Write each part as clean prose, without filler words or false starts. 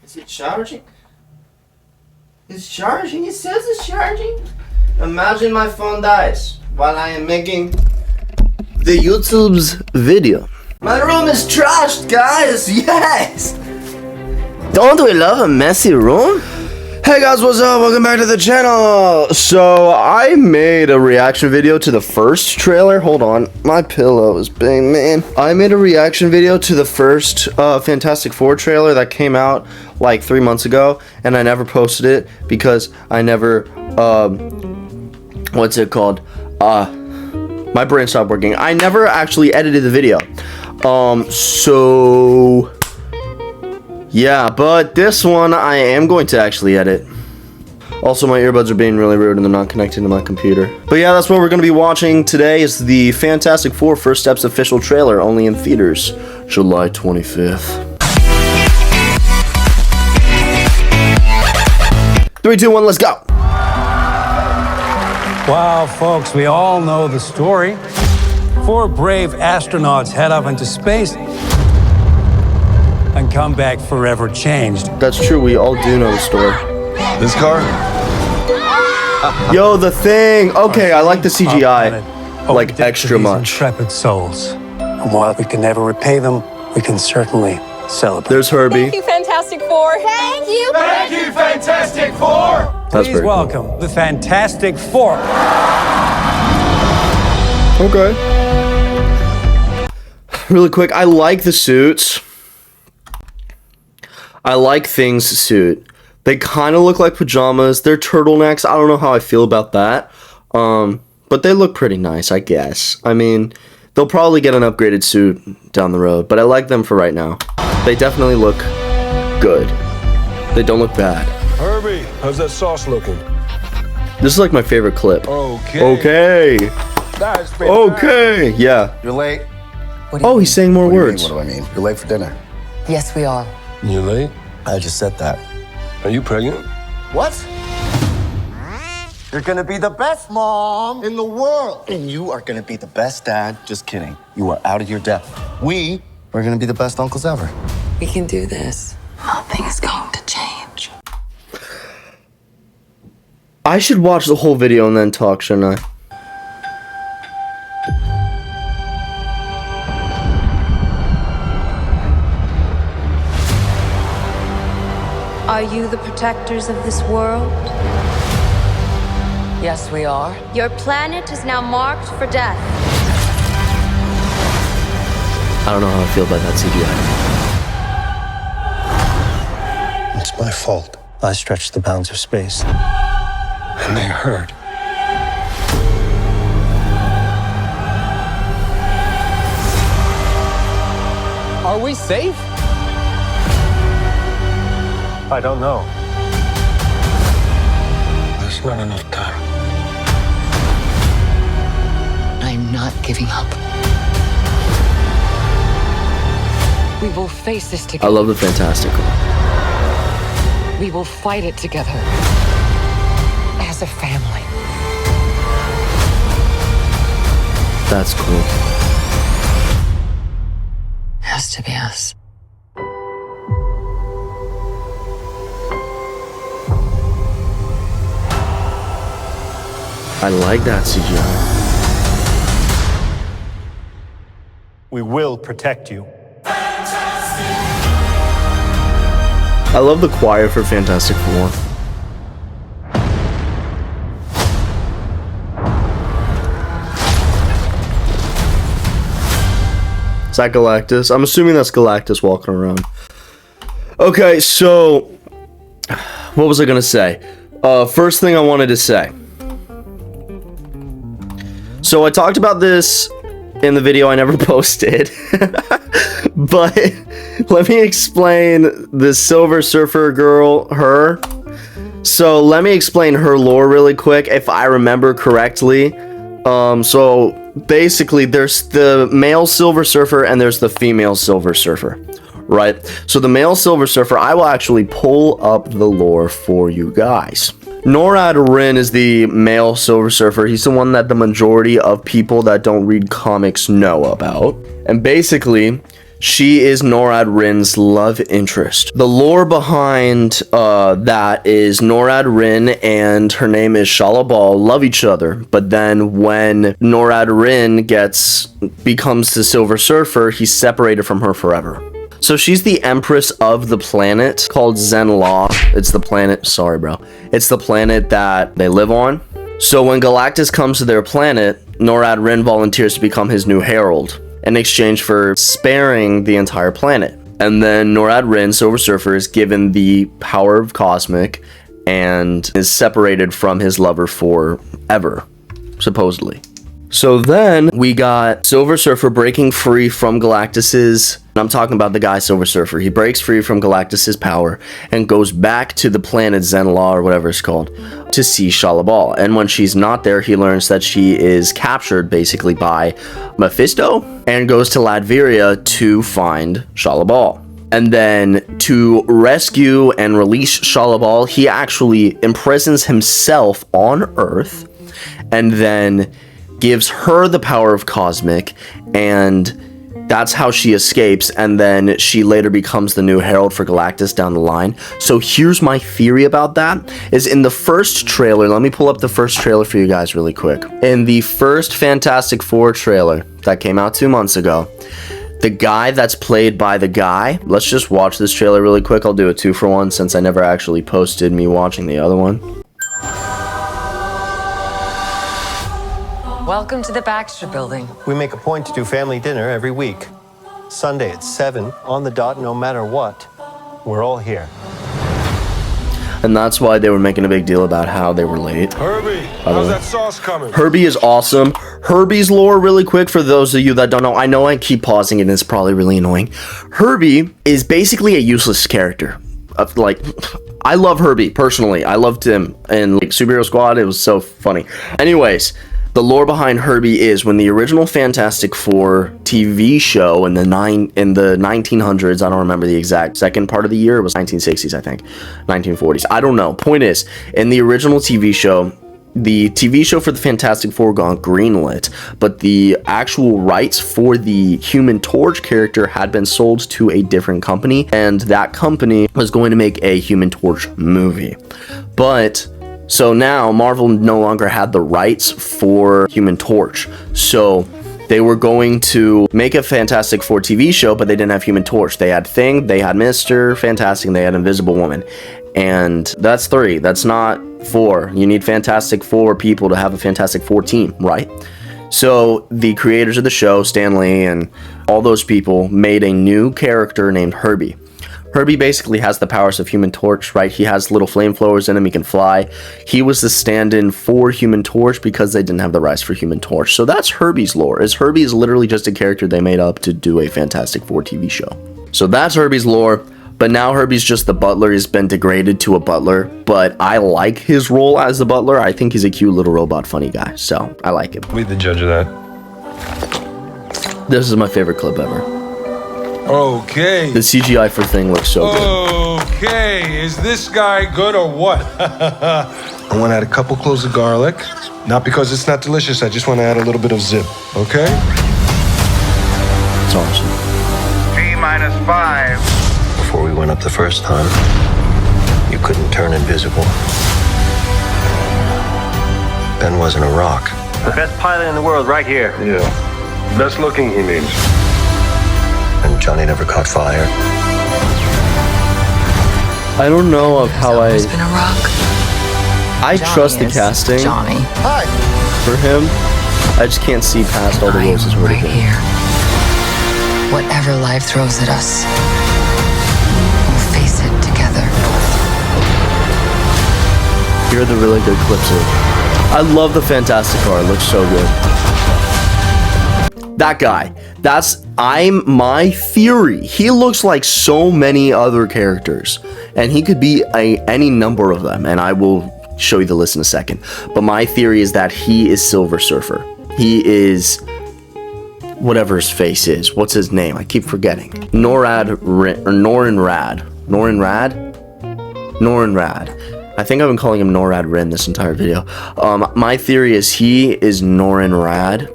Is it charging? It's charging. It says it's charging. Imagine my phone dies while I am making the YouTube's video. My room is trashed, guys. Yes. Don't we love a messy room? Hey guys, what's up? Welcome back to the channel. So I made a reaction video to the first trailer. Hold on, my pillow is big, man. I made a reaction video to the first Fantastic Four trailer that came out like 3 months ago, and I never posted it because I never what's it called? My brain stopped working. I never actually edited the video. So yeah, but this one I am going to actually edit. Also, my earbuds are being really rude and they're not connecting to my computer. But yeah, that's what we're going to be watching today is the Fantastic Four First Steps official trailer, only in theaters, July 25th. 3, 2, 1, let's go! Wow, folks, we all know the story. 4 brave astronauts head up into space and come back forever changed. That's true, we all do know the story. This car? Yo, the thing! Okay, I like the CGI, like, extra much. Intrepid souls. And while we can never repay them, we can certainly celebrate. There's Herbie. Thank you, Fantastic Four. Thank you. Thank you, Fantastic Four! That's Please very welcome cool. the Fantastic Four. Okay. Really quick, I like the suits. I like Thing's suit. They kind of look like pajamas. They're turtlenecks. I don't know how I feel about that. But they look pretty nice, I guess. I mean, they'll probably get an upgraded suit down the road, but I like them for right now. They definitely look good. They don't look bad. Herbie, how's that sauce looking? This is like my favorite clip. Okay. Okay. That's been Okay. Yeah. You're late. Oh, he's saying more What do you words. mean, what do I mean? You're late for dinner. Yes, we are. You late? I just said that. Are you pregnant? What? You're gonna be the best mom in the world. And you are gonna be the best dad. Just kidding. You are out of your depth. We are gonna be the best uncles ever. We can do this. Nothing is going to change. I should watch the whole video and then talk, shouldn't I? Are you the protectors of this world? Yes, we are. Your planet is now marked for death. I don't know how I feel about that CGI. It's my fault. I stretched the bounds of space. And they hurt. Are we safe? I don't know. There's not enough time. I'm not giving up. We will face this I together. love the Fantastic Four. We will fight it together. As a family. That's cool. Has to be us. I like that CGI. We will protect you. I love the choir for Fantastic Four. Is that Galactus? I'm assuming that's Galactus walking around. Okay, so what was I gonna say? First thing I wanted to say. So I talked about this in the video I never posted, but let me explain the Silver Surfer girl, her. So let me explain her lore really quick, if I remember correctly. So basically there's the male Silver Surfer and there's the female Silver Surfer, right? So the male Silver Surfer, I will actually pull up the lore for you guys. Norad Rin is the male Silver Surfer. He's the one that the majority of people that don't read comics know about. And basically, She is Norad Rin's love interest. The lore behind that is Norad Rin and her name is Shala Bal love each other, but then when Norad Rin becomes the Silver Surfer, he's separated from her forever. So she's the empress of the planet called Zen-La. It's the planet, sorry bro. It's the planet that they live on. So when Galactus comes to their planet, Norad Rin volunteers to become his new herald in exchange for sparing the entire planet. And then Norad Rin, Silver Surfer, is given the power of Cosmic and is separated from his lover forever, supposedly. So then we got Silver Surfer breaking free from Galactus's, and I'm talking about the guy Silver Surfer. He breaks free from Galactus's power and goes back to the planet Zen-La or whatever it's called to see Shala Bal. And when she's not there, he learns that she is captured basically by Mephisto and goes to Latveria to find Shala Bal. And then to rescue and release Shala Bal, he actually imprisons himself on Earth and then gives her the power of Cosmic, and that's how she escapes, and then she later becomes the new herald for Galactus down the line. So here's my theory about that, is in the first trailer, let me pull up the first trailer for you guys really quick. In the first Fantastic Four trailer that came out 2 months ago, the guy that's played by the guy, let's just watch this trailer really quick. I'll do a 2-for-1 since I never actually posted me watching the other one. Welcome to the Baxter Building. We make a point to do family dinner every week. Sunday at 7, on the dot, no matter what. We're all here. And that's why they were making a big deal about how they were late. Herbie, how's that sauce coming? Herbie is awesome. Herbie's lore, really quick, for those of you that don't know. I know I keep pausing it and it's probably really annoying. Herbie is basically a useless character. I love Herbie, personally. I loved him in Superhero Squad. It was so funny. Anyways, the lore behind Herbie is when the original Fantastic Four TV show in the 1900s, I don't remember the exact second part of the year, it was 1960s, I think, 1940s, I don't know. Point is, in the original TV show, the TV show for the Fantastic Four got greenlit, but the actual rights for the Human Torch character had been sold to a different company, and that company was going to make a Human Torch movie. So now Marvel no longer had the rights for Human Torch. So they were going to make a Fantastic Four TV show, but they didn't have Human Torch. They had Thing, they had Mr. Fantastic, and they had Invisible Woman. And that's 3. That's not 4. You need Fantastic Four people to have a Fantastic Four team, right? So the creators of the show, Stan Lee and all those people, made a new character named Herbie. Herbie basically has the powers of Human Torch, right? He has little flamethrowers in him, he can fly. He was the stand-in for Human Torch because they didn't have the rights for Human Torch. So that's Herbie's lore, is Herbie is literally just a character they made up to do a Fantastic Four TV show. So that's Herbie's lore, but now Herbie's just the butler. He's been degraded to a butler, but I like his role as the butler. I think he's a cute little robot funny guy, so I like him. Be the judge of that. This is my favorite clip ever. Okay. The CGI for Thing looks so good. Okay, is this guy good or what? I want to add a couple cloves of garlic. Not because it's not delicious, I just want to add a little bit of zip, okay? It's awesome. T-5. Before we went up the first time, you couldn't turn invisible. Ben wasn't a rock. The best pilot in the world right here. Yeah. Best looking, he means. And Johnny never caught fire. I don't know of how Always been a rock. I trust the casting Johnny. for him. I just can't see past all the roses I'm right right here. Whatever life throws at us, we'll face it together. Here are the really good clips of it. I love the Fantastic Car. It looks so good. That guy. My theory. He looks like so many other characters, and he could be any number of them, and I will show you the list in a second. But my theory is that he is Silver Surfer. He is whatever his face is. What's his name? I keep forgetting. Norrin Rad. I think I've been calling him Norad Rin this entire video. My theory is he is Norrin Rad.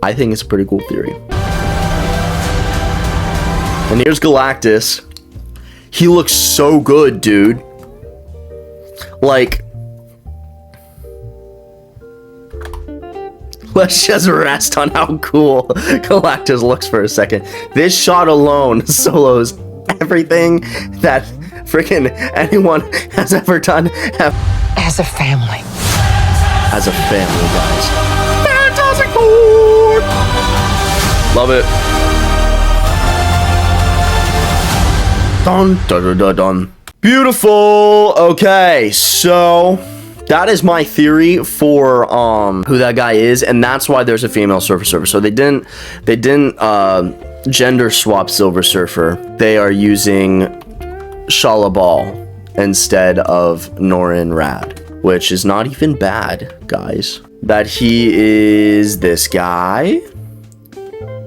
I think it's a pretty cool theory. And here's Galactus. He looks so good, dude. Like, let's just rest on how cool Galactus looks for a second. This shot alone solos everything that freaking anyone has ever done As a family. as a family, guys. Fantastic Four! Love it. Dun, dun, dun, dun, dun. Beautiful. Okay, so that is my theory for who that guy is, and that's why there's a female Silver Surfer. So they didn't gender swap Silver Surfer. They are using Shala Bal instead of Norrin Rad, which is not even bad, guys. That he is this guy.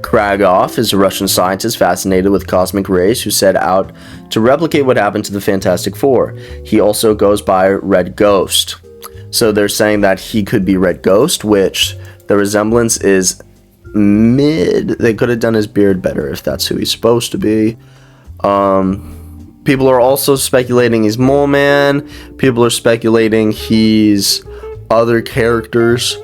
Kragov is a Russian scientist fascinated with cosmic rays who set out to replicate what happened to the Fantastic Four. He also goes by Red Ghost. So they're saying that he could be Red Ghost, which the resemblance is mid. They could have done his beard better if that's who he's supposed to be. People are also speculating he's Mole Man. People are speculating he's other characters.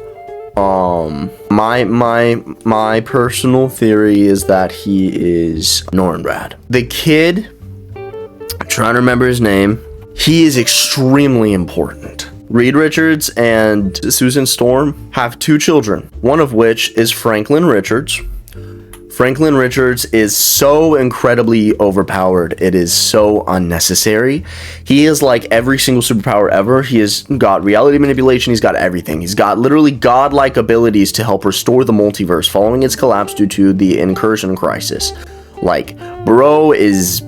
My personal theory is that he is Norrin Rad. The kid, I'm trying to remember his name. He is extremely important. Reed Richards and Susan Storm have 2 children, one of which is Franklin Richards. Franklin Richards is so incredibly overpowered. It is so unnecessary. He is like every single superpower ever. He has got reality manipulation. He's got everything. He's got literally godlike abilities to help restore the multiverse following its collapse due to the incursion crisis. Like, bro is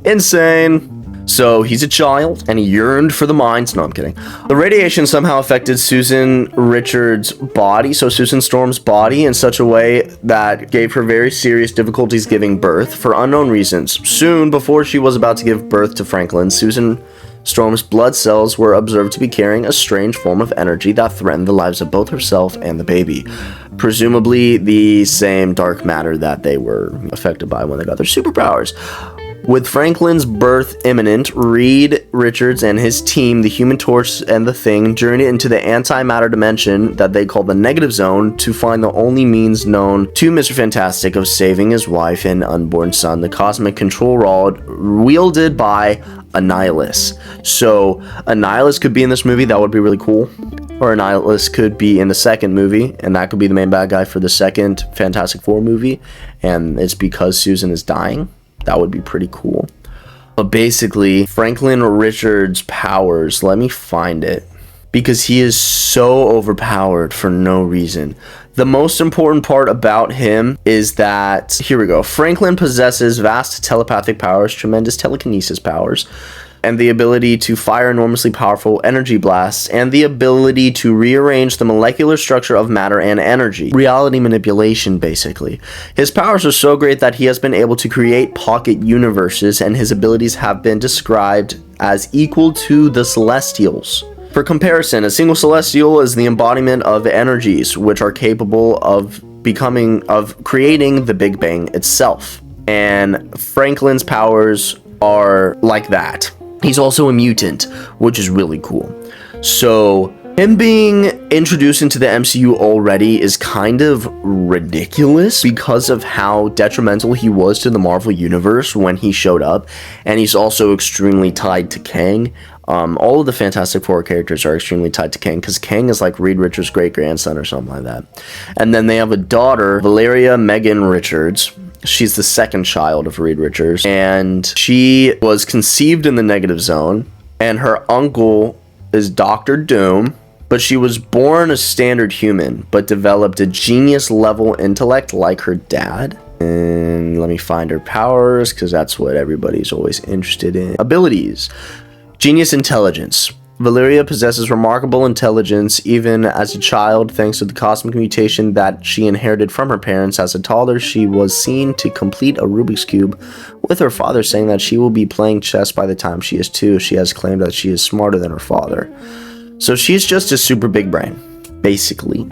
insane. So he's a child, and he yearned for the mines. No, I'm kidding. The radiation somehow affected Susan Richards' body, so Susan Storm's body, in such a way that gave her very serious difficulties giving birth for unknown reasons. Soon before she was about to give birth to Franklin, Susan Storm's blood cells were observed to be carrying a strange form of energy that threatened the lives of both herself and the baby. Presumably the same dark matter that they were affected by when they got their superpowers. With Franklin's birth imminent, Reed Richards and his team, the Human Torch and the Thing, journeyed into the antimatter dimension that they call the Negative Zone to find the only means known to Mr. Fantastic of saving his wife and unborn son, the cosmic control rod wielded by Annihilus. So Annihilus could be in this movie. That would be really cool. Or Annihilus could be in the second movie, and that could be the main bad guy for the second Fantastic Four movie, and it's because Susan is dying. That would be pretty cool. But basically, Franklin Richards' powers, let me find it, because he is so overpowered for no reason. The most important part about him is that, here we go, Franklin possesses vast telepathic powers, tremendous telekinesis powers, and the ability to fire enormously powerful energy blasts, and the ability to rearrange the molecular structure of matter and energy. Reality manipulation, basically. His powers are so great that he has been able to create pocket universes, and his abilities have been described as equal to the Celestials. For comparison, a single Celestial is the embodiment of energies which are capable of creating the Big Bang itself. And Franklin's powers are like that. He's also a mutant, which is really cool. So him being introduced into the MCU already is kind of ridiculous because of how detrimental he was to the Marvel Universe when he showed up. And he's also extremely tied to Kang. All of the Fantastic Four characters are extremely tied to Kang because Kang is like Reed Richards' great-grandson or something like that. And then they have a daughter, Valeria Megan Richards. She's the second child of Reed Richards, and she was conceived in the Negative Zone, and her uncle is Dr. Doom, but she was born a standard human, but developed a genius-level intellect like her dad. And let me find her powers, because that's what everybody's always interested in. Abilities. Genius intelligence. Valeria possesses remarkable intelligence even as a child thanks to the cosmic mutation that she inherited from her parents. As a toddler, she was seen to complete a Rubik's Cube, with her father saying that she will be playing chess by the time she is 2. She has claimed that she is smarter than her father. So she's just a super big brain, basically.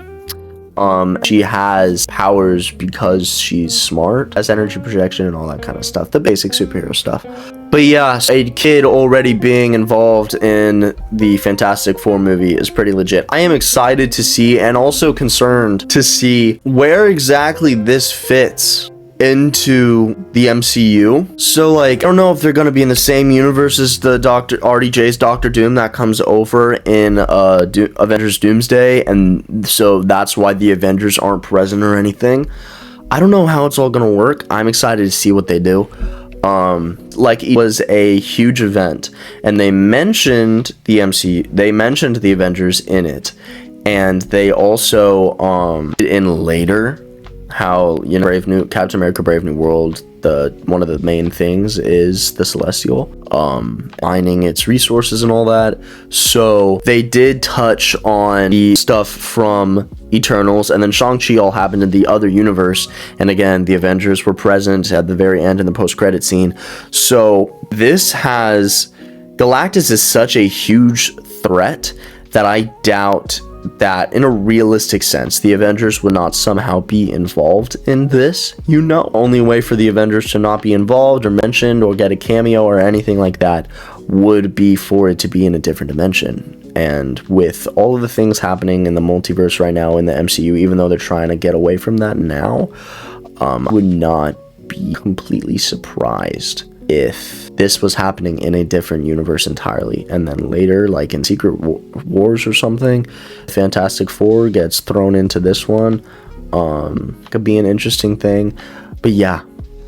She has powers because she's smart, has energy projection and all that kind of stuff, the basic superhero stuff. But yeah, a kid already being involved in the Fantastic Four movie is pretty legit. I am excited to see, and also concerned to see, where exactly this fits into the MCU. So like, I don't know if they're going to be in the same universe as the RDJ's Doctor Doom that comes over in Avengers Doomsday, and so that's why the Avengers aren't present or anything. I don't know how it's all going to work. I'm excited to see what they do. Like, it was a huge event, and they mentioned the MCU, they mentioned the Avengers in it, and they also in later how, you know, Captain America Brave New World, one of the main things is the Celestial, mining its resources and all that. So they did touch on the stuff from Eternals, and then Shang-Chi all happened in the other universe, and again, the Avengers were present at the very end in the post-credit scene. So this has, Galactus is such a huge threat that I doubt that in a realistic sense the Avengers would not somehow be involved in this, you know. Only way for the Avengers to not be involved or mentioned or get a cameo or anything like that would be for it to be in a different dimension. And with all of the things happening in the multiverse right now in the MCU, even though they're trying to get away from that now, I would not be completely surprised if this was happening in a different universe entirely, and then later, like in Secret Wars or something, Fantastic Four gets thrown into this one. Could be an interesting thing. But yeah,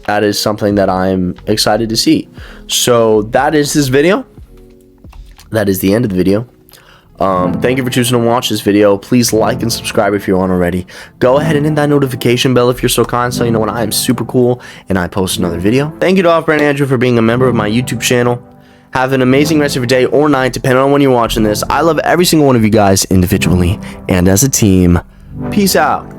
that is something that I'm excited to see. So that is this video. That is the end of the video. Thank you for choosing to watch this video. Please like and subscribe if you aren't already. Go ahead and hit that notification bell if you're so kind, so you know when I am super cool and I post another video. Thank you to Off-Brand Andrew for being a member of my YouTube channel. Have an amazing rest of your day or night, depending on when you're watching this. I love every single one of you guys individually and as a team. Peace out.